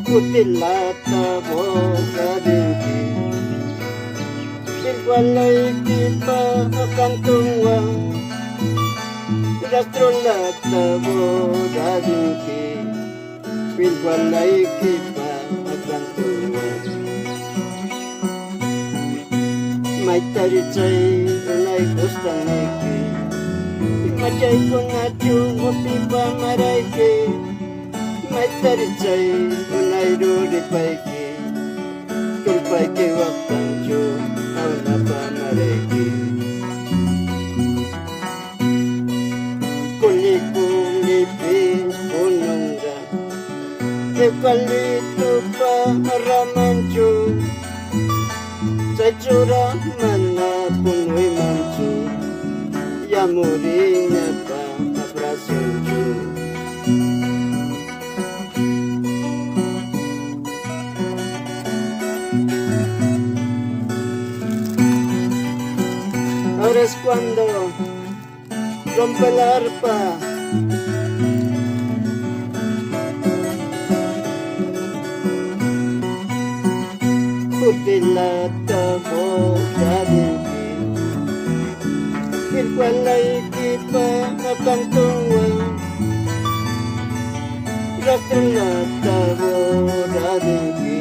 Kutilata bogadinki Bilwalay kipa akantunga Rastrolata bogadinki Bilwalay kipa akantunga May tarichay unay gustaniki Machay ko na chungo pipa marayki May tarichay unay ruripayki Tulpayki waktancho aw na pamarayki Kuli-kulipin punongga Eukalito pa haramancho Sa tsura man na punoy mancho Yamurinya pa abrasoncho Ahora es cuando rompe la arpa Kutilata bogadinki Bilwalay kipa akantunga Rastrolata bogadinki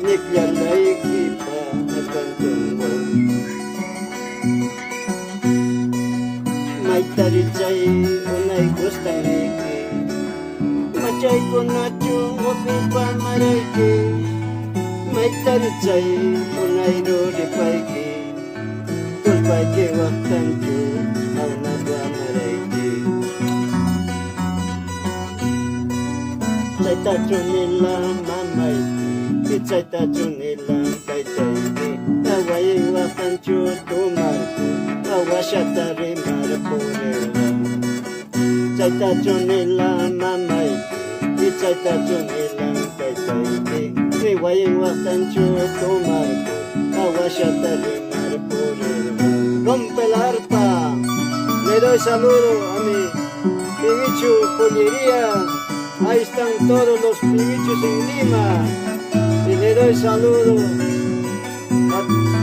Nikyalay kipa akantunga May tarichay unay gustaniki Machay ko na chungo pipa marayki May tarichay unay ruripayki Tulpayki waktancho aw na pamarayki Chay tacho nila mamayki Chay tacho nila taytayki Away waktancho tumarko Awashatari marapurera Chay tacho nila mamayki Chay tacho nila taytayki Away waktancho tumarko Awashatari marapurera Rompe la arpa Le doy saludo a mi pibichu pollería Ahí están todos los pibichos en Lima Y le doy saludo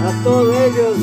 a todos ellos